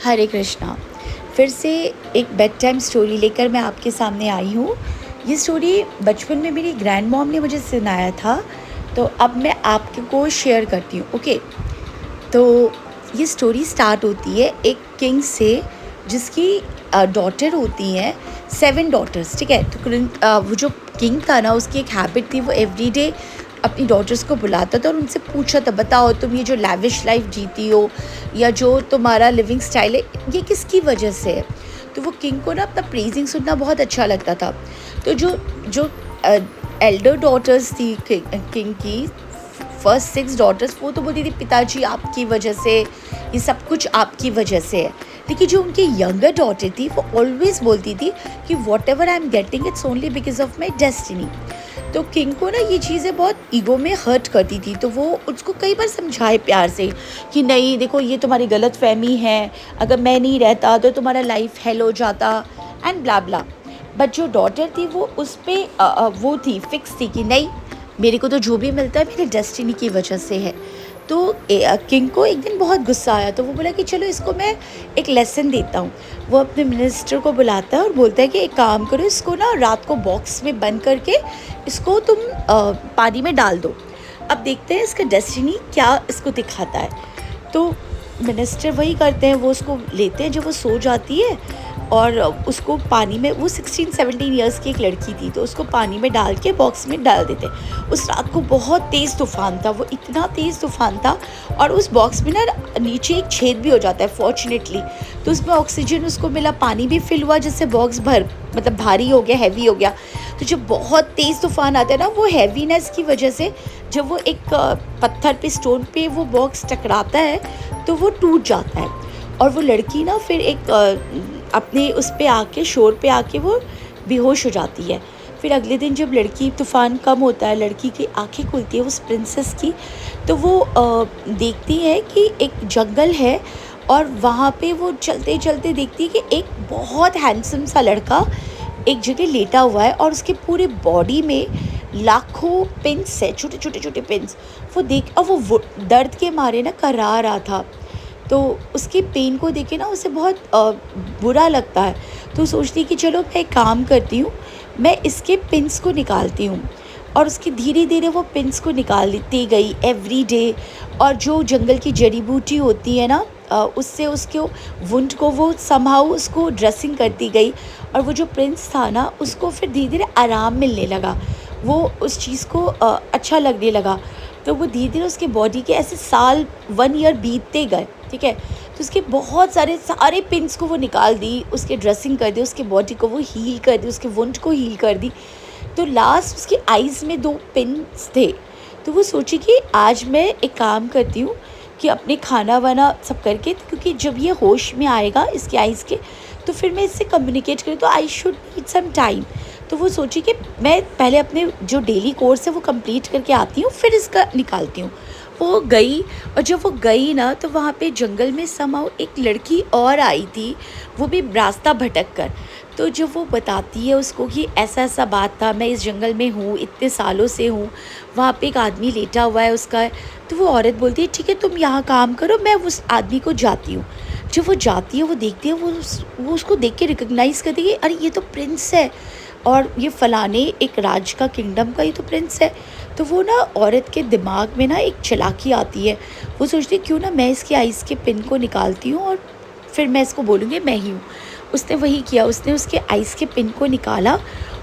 हरे कृष्णा। फिर से एक बेड टाइम स्टोरी लेकर मैं आपके सामने आई हूँ। ये स्टोरी बचपन में मेरी ग्रैंड मॉम ने मुझे सुनाया था, तो अब मैं आपको शेयर करती हूँ। ओके, तो ये स्टोरी स्टार्ट होती है एक किंग से, जिसकी डॉटर होती हैं 7 डॉटर्स। ठीक है, तो वो जो किंग था ना, उसकी एक हैबिट थी, वो एवरीडे अपनी डॉटर्स को बुलाता था और उनसे पूछा था, बताओ तुम ये जो लैविश लाइफ जीती हो या जो तुम्हारा लिविंग स्टाइल है, ये किसकी वजह से है। तो वो किंग को ना अपना प्रेजिंग सुनना बहुत अच्छा लगता था। तो जो जो एल्डर डॉटर्स थी किंग की, फर्स्ट 6 डॉटर्स, वो तो बोलती थी पिताजी आपकी वजह से, ये सब कुछ आपकी वजह से है। लेकिन जो उनकी यंगर डॉटर थी, वो ऑलवेज बोलती थी कि what ever I am getting it's only because of my destiny. तो किंग को ना ये चीज़ें बहुत ईगो में हर्ट करती थी, तो वो उसको कई बार समझाए प्यार से कि नहीं देखो, ये तुम्हारी गलत फहमी है, अगर मैं नहीं रहता तो तुम्हारा लाइफ हेल हो जाता एंड ब्ला ब्ला। बट जो डॉटर थी वो उस पर वो थी फिक्स थी कि नहीं, मेरे को तो जो भी मिलता है मेरी डेस्टिनी की वजह से है। तो किंग को एक दिन बहुत गुस्सा आया, तो वो बोला कि चलो इसको मैं एक लेसन देता हूँ। वो अपने मिनिस्टर को बुलाता है और बोलता है कि एक काम करो, इसको ना रात को बॉक्स में बंद करके इसको तुम पानी में डाल दो, अब देखते हैं इसका डेस्टिनी क्या इसको दिखाता है। तो मिनिस्टर वही करते हैं, वो उसको लेते हैं जब वो सो जाती है और उसको पानी में, वो 16-17 ईयर्स की एक लड़की थी, तो उसको पानी में डाल के बॉक्स में डाल देते। उस रात को बहुत तेज़ तूफ़ान था, वो इतना तेज़ तूफ़ान था, और उस बॉक्स में ना नीचे एक छेद भी हो जाता है फॉर्चुनेटली। तो उसमें ऑक्सीजन उसको मिला, पानी भी फिल हुआ, जिससे बॉक्स मतलब भारी हो गया, हैवी हो गया। तो जब बहुत तेज़ तूफ़ान आता है ना, वो हैवीनेस की वजह से जब वो एक पत्थर पे, स्टोन पे वो बॉक्स टकराता है तो वो टूट जाता है। और वो लड़की ना फिर एक अपने उस पे आके, शोर पे आके वो बेहोश हो जाती है। फिर अगले दिन जब लड़की, तूफ़ान कम होता है, लड़की की आंखें खुलती है उस प्रिंसेस की, तो वो देखती है कि एक जंगल है, और वहाँ पे वो चलते चलते देखती है कि एक बहुत हैंडसम सा लड़का एक जगह लेटा हुआ है, और उसके पूरे बॉडी में लाखों पिंस है, छोटे छोटे छोटे पिंस। वो देख, और वो दर्द के मारे ना कराह रहा था। तो उसके पेन को देख के ना उसे बहुत बुरा लगता है। तो सोचती है कि चलो मैं एक काम करती हूँ, मैं इसके पिंस को निकालती हूँ। और उसकी धीरे धीरे वो पिंस को निकालती गई एवरी डे। और जो जंगल की जड़ी बूटी होती है ना, उससे उसके वुंड को वो समहाउ उसको ड्रेसिंग करती गई। और वो जो प्रिंस था ना, उसको फिर धीरे धीरे आराम मिलने लगा, वो उस चीज़ को अच्छा लगने लगा। तो वो धीरे धीरे उसके बॉडी के ऐसे साल 1 ईयर बीतते गए। ठीक है, तो उसके बहुत सारे पिंस को वो निकाल दी, उसके ड्रेसिंग कर दी, उसके बॉडी को वो हील कर दी, उसके वुंड को हील कर दी। तो लास्ट उसकी आइज़ में 2 पिंस थे। तो वो सोची कि आज मैं एक काम करती हूँ कि अपने खाना वाना सब करके, क्योंकि जब ये होश में आएगा इसके आइज़ के, तो फिर मैं इससे कम्युनिकेट करूँ, तो I should need some time. तो वो सोची कि मैं पहले अपने जो डेली कोर्स है वो कंप्लीट करके आती हूँ, फिर इसका निकालती हूँ। वो गई, और जब वो गई ना, तो वहाँ पे जंगल में समहाउ एक लड़की और आई थी, वो भी रास्ता भटक कर। तो जब वो बताती है उसको कि ऐसा ऐसा बात था, मैं इस जंगल में हूँ, इतने सालों से हूँ, वहाँ पे एक आदमी लेटा हुआ है उसका। तो वो औरत बोलती है ठीक है, तुम यहाँ काम करो, मैं उस आदमी को जाती हूँ। जब वो जाती है, वो देखती है, वो उसको देख के रिकग्नाइज़ करती है, अरे ये तो प्रिंस है, और ये फ़लाने एक राज का, किंगडम का ये तो प्रिंस है। तो वो ना, औरत के दिमाग में ना एक चालाकी आती है, वो सोचती है क्यों ना मैं इसकी आइज़ के पिन को निकालती हूँ, और फिर मैं इसको बोलूँगी मैं ही हूँ। उसने वही किया, उसने उसके आइज़ के पिन को निकाला,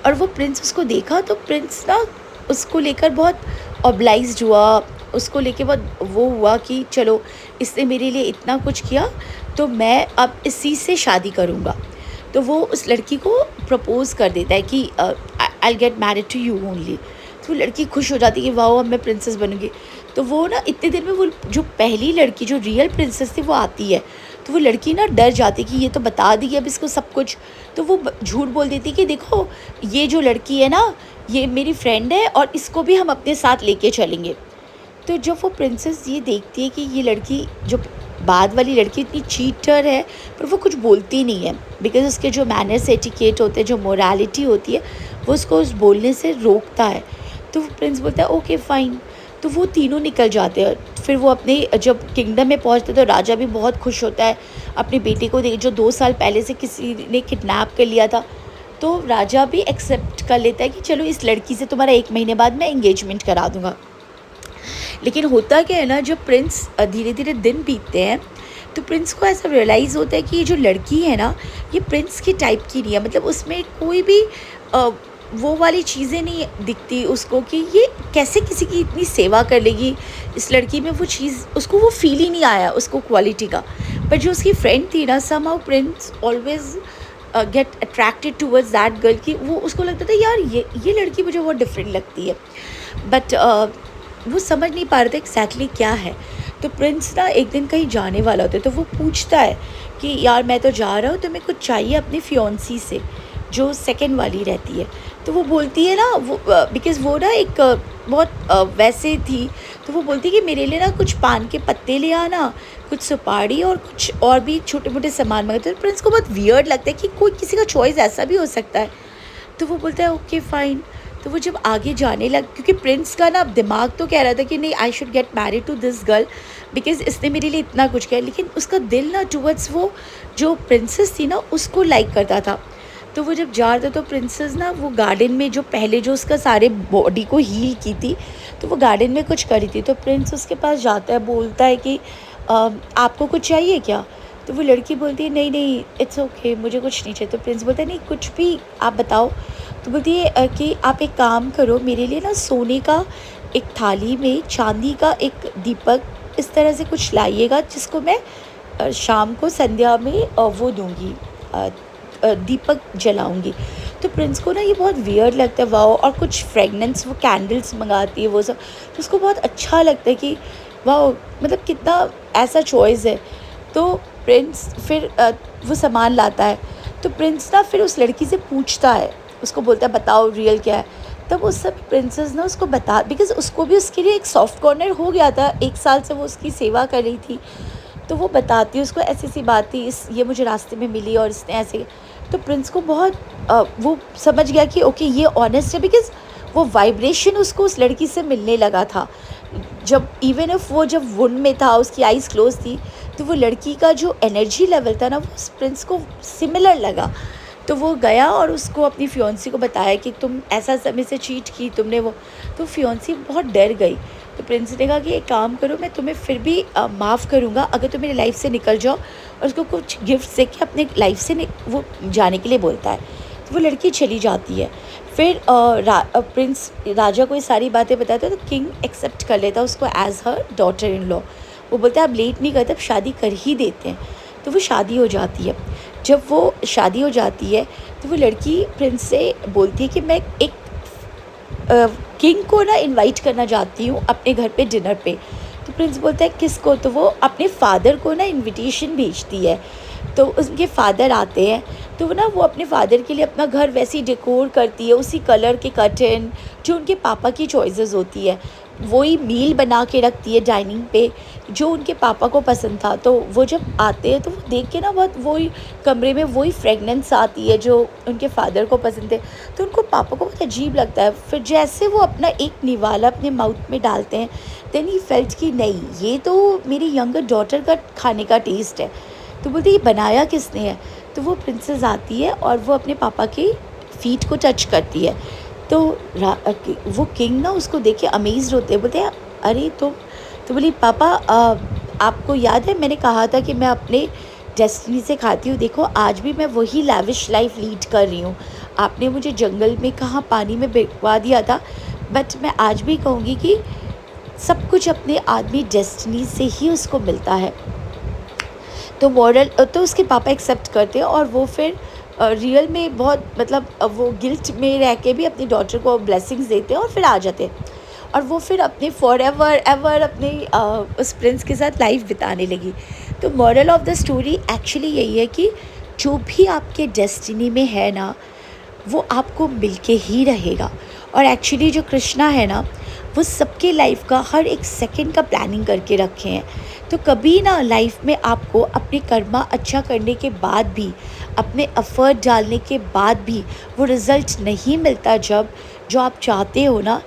और वो प्रिंस उसको देखा, तो प्रिंस ना उसको लेकर बहुत ऑब्लाइज्ड हुआ, उसको लेके बहुत वो हुआ कि चलो इसने मेरे लिए इतना कुछ किया, तो मैं अब इसी से शादी करूँगा। तो वो उस लड़की को प्रपोज़ कर देता है कि I get married to you only. तो लड़की खुश हो जाती है कि वाह, अब मैं प्रिंसेस बनूंगी। तो वो ना इतने दिन में, वो जो पहली लड़की, जो रियल प्रिंसेस थी, वो आती है। तो वो लड़की ना डर जाती कि ये तो बता दी अब इसको सब कुछ। तो वो झूठ बोल देती कि देखो, ये जो लड़की है ना, ये मेरी फ्रेंड है, और इसको भी हम अपने साथ लेके चलेंगे। तो जब वो प्रिंसेस ये देखती है कि ये लड़की, जो बाद वाली लड़की, इतनी चीटर है, पर वो कुछ बोलती नहीं है, बिकॉज उसके जो मैनर्स, एटिकेट होते हैं, जो मोरालिटी होती है, वो उसको उस बोलने से रोकता है। तो प्रिंस बोलता है ओके फ़ाइन। तो वो तीनों निकल जाते हैं। फिर वो अपने जब किंगडम में पहुंचते तो राजा भी बहुत खुश होता है, अपने बेटे को जो 2 साल पहले से किसी ने किडनैप कर लिया था। तो राजा भी एक्सेप्ट कर लेता है कि चलो इस लड़की से तुम्हारा 1 महीने बाद मैं एंगेजमेंट करा दूँगा। लेकिन होता क्या है ना, जब प्रिंस धीरे धीरे दिन बीतते हैं तो प्रिंस को ऐसा रियलाइज़ होता है कि ये जो लड़की है ना, ये प्रिंस की टाइप की नहीं है। मतलब उसमें कोई भी वो वाली चीज़ें नहीं दिखती उसको कि ये कैसे किसी की इतनी सेवा कर लेगी। इस लड़की में वो चीज़ उसको वो फील ही नहीं आया उसको क्वालिटी का। पर जो उसकी फ्रेंड थी ना, somehow Prince always get attracted towards that girl, कि वो उसको लगता था यार ये लड़की मुझे बहुत डिफरेंट लगती है। बट वो समझ नहीं पा रहे थे एग्जैक्टली क्या है। तो प्रिंस ना एक दिन कहीं जाने वाला होता है, तो वो पूछता है कि यार मैं तो जा रहा हूँ, तो मैं कुछ चाहिए अपनी फियोंसी से जो सेकंड वाली रहती है। तो वो बोलती है ना, वो बिकॉज़ वो ना एक बहुत वैसे थी, तो वो बोलती है कि मेरे लिए ना कुछ पान के पत्ते ले आना, कुछ सुपारी और कुछ और भी छोटे मोटे सामान मंगाते। तो प्रिंस को बहुत वियर्ड लगता है कि कोई किसी का चॉइस ऐसा भी हो सकता है। तो वो बोलता है ओके फ़ाइन। तो वो जब आगे जाने लग, क्योंकि प्रिंस का ना दिमाग तो कह रहा था कि नहीं I should get married to this girl because इसने मेरे लिए इतना कुछ किया, लेकिन उसका दिल ना टुवर्ड्स वो जो प्रिंसेस थी ना उसको लाइक करता था। तो वो जब जा रहा था तो प्रिंसेस ना वो गार्डन में जो पहले जो उसका सारे बॉडी को हील की थी, तो वो गार्डन में कुछ करी थी। तो प्रिंस उसके पास जाता है, बोलता है कि आपको कुछ चाहिए क्या? तो वो लड़की बोलती है नहीं नहीं इट्स ओके, मुझे कुछ नहीं चाहिए। तो प्रिंस बोलता है नहीं कुछ भी आप बताओ। तो बोलती है कि आप एक काम करो, मेरे लिए ना सोने का एक थाली में चांदी का एक दीपक इस तरह से कुछ लाइएगा जिसको मैं शाम को संध्या में वो दूंगी, दीपक जलाऊंगी। तो प्रिंस को ना ये बहुत वियर्ड लगता है, वाओ। और कुछ फ्रेगनेंस वो कैंडल्स मंगाती है वो सब, तो उसको बहुत अच्छा लगता है कि वाओ, मतलब कितना ऐसा चॉइस है। तो प्रिंस फिर वो सामान लाता है। तो प्रिंस ना फिर उस लड़की से पूछता है, उसको बोलता है बताओ रियल क्या है। तब उस सब प्रिंसेस ना उसको बता, बिकॉज़ उसको भी उसके लिए एक सॉफ्ट कॉर्नर हो गया था, 1 साल से वो उसकी सेवा कर रही थी। तो वो बताती है उसको ऐसी सी बात थी, ये मुझे रास्ते में मिली और इसने ऐसे। तो प्रिंस को बहुत वो समझ गया कि ओके ये ऑनेस्ट है, बिकॉज़ वो वाइब्रेशन उसको उस लड़की से मिलने लगा था। जब इवन इफ वो जब वुंड में था, उसकी आइज़ क्लोज थी, तो वो लड़की का जो एनर्जी लेवल था ना वो उस प्रिंस को सिमिलर लगा। तो वो गया और उसको अपनी फियोंसी को बताया कि तुम ऐसा समय से चीट की तुमने वो। तो फियोंसी बहुत डर गई। तो प्रिंस ने कहा कि एक काम करो, मैं तुम्हें फिर भी माफ़ करूँगा अगर तुम मेरी लाइफ से निकल जाओ। और उसको कुछ गिफ्ट दे के अपने लाइफ से वो जाने के लिए बोलता है। तो वो लड़की चली जाती है। फिर प्रिंस राजा को ये सारी बातें बताता है, तो किंग एक्सेप्ट कर लेता है उसको as her daughter in law. वो बोलता है अब लेट नहीं करते, अब शादी कर ही देते हैं। तो वो शादी हो जाती है। जब वो शादी हो जाती है तो वो लड़की प्रिंस से बोलती है कि मैं एक किंग को ना इनवाइट करना चाहती हूँ अपने घर पे डिनर पे। तो प्रिंस बोलता है किसको? तो वो अपने फादर को ना इनविटेशन भेजती है। तो उनके फादर आते हैं, तो वो अपने फादर के लिए अपना घर वैसे ही डेकोर करती है, उसी कलर के कर्टन जो उनके पापा की चॉइसेस होती है, वही मील बना के रखती है डाइनिंग पे जो उनके पापा को पसंद था। तो वो जब आते हैं तो वो देख के ना बहुत वही कमरे में वही फ्रेगनेंस आती है जो उनके फादर को पसंद है। तो उनको पापा को बहुत अजीब लगता है। फिर जैसे वो अपना एक निवाला अपने माउथ में डालते हैं, देन ही फेल्ट कि नहीं ये तो मेरी यंगर डॉटर का खाने का टेस्ट है। तो बोलते ये बनाया किसने है? तो वो प्रिंसेस आती है और वो अपने पापा के फीट को टच करती है। तो वो किंग ना उसको देख के अमेज्ड होते हैं, बोलते हैं अरे तो बोली पापा आपको याद है मैंने कहा था कि मैं अपने डेस्टिनी से खाती हूँ, देखो आज भी मैं वही लैविश लाइफ लीड कर रही हूँ। आपने मुझे जंगल में कहाँ पानी में बिकवा दिया था, बट मैं आज भी कहूँगी कि सब कुछ अपने आदमी डेस्टिनी से ही उसको मिलता है। तो मॉरल तो उसके पापा एक्सेप्ट करते हैं और वो फिर रियल में बहुत मतलब वो गिल्ट में रह के भी अपनी डॉटर को ब्लेसिंग्स देते हैं और फिर आ जाते हैं। और वो फिर अपने फॉर एवर अपने उस प्रिंस के साथ लाइफ बिताने लगी। तो moral of the story actually यही है कि जो भी आपके डेस्टिनी में है ना, वो आपको मिलके ही रहेगा। और एक्चुअली जो कृष्णा है ना, वो सबके लाइफ का हर एक सेकंड का प्लानिंग करके रखे हैं। तो कभी ना लाइफ में आपको अपने कर्मा अच्छा करने के बाद भी, अपने एफर्ट डालने के बाद भी वो रिज़ल्ट नहीं मिलता जब जो आप चाहते हो ना,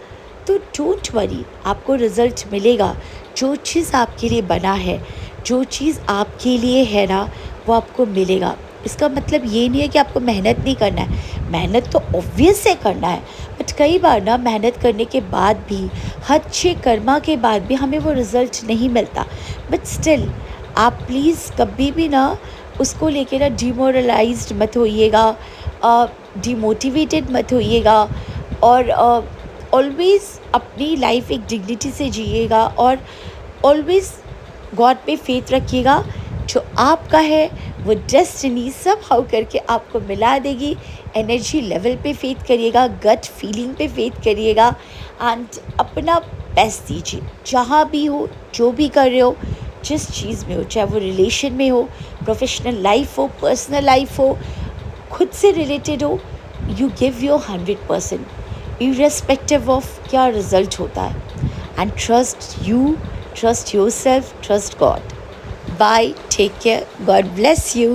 तो डोंट वरी, आपको रिज़ल्ट मिलेगा। जो चीज़ आपके लिए बना है, जो चीज़ आपके लिए है ना, वो आपको मिलेगा। इसका मतलब ये नहीं है कि आपको मेहनत नहीं करना है, मेहनत तो ऑब्वियस से करना है, बट कई बार ना मेहनत करने के बाद भी, अच्छे कर्मा के बाद भी हमें वो रिज़ल्ट नहीं मिलता। बट स्टिल आप प्लीज़ कभी भी ना उसको लेके ना डिमोरलाइज्ड मत होइएगा, डिमोटिवेटेड मत होइएगा, और ऑलवेज़ अपनी लाइफ एक डिग्निटी से जिएगा, और ऑलवेज़ गॉड पे फेथ रखिएगा। जो आपका है वो डेस्टिनी सब हाउ करके आपको मिला देगी। एनर्जी लेवल पे फेथ करिएगा, गट फीलिंग पे फेथ करिएगा, एंड अपना बेस्ट दीजिए। जहाँ भी हो, जो भी कर रहे हो, जिस चीज़ में हो, चाहे वो रिलेशन में हो, प्रोफेशनल लाइफ हो, पर्सनल लाइफ हो, खुद से रिलेटेड हो, you give your 100% irrespective of क्या रिज़ल्ट होता है। And trust you, trust yourself, trust God. Bye, take care, God bless you.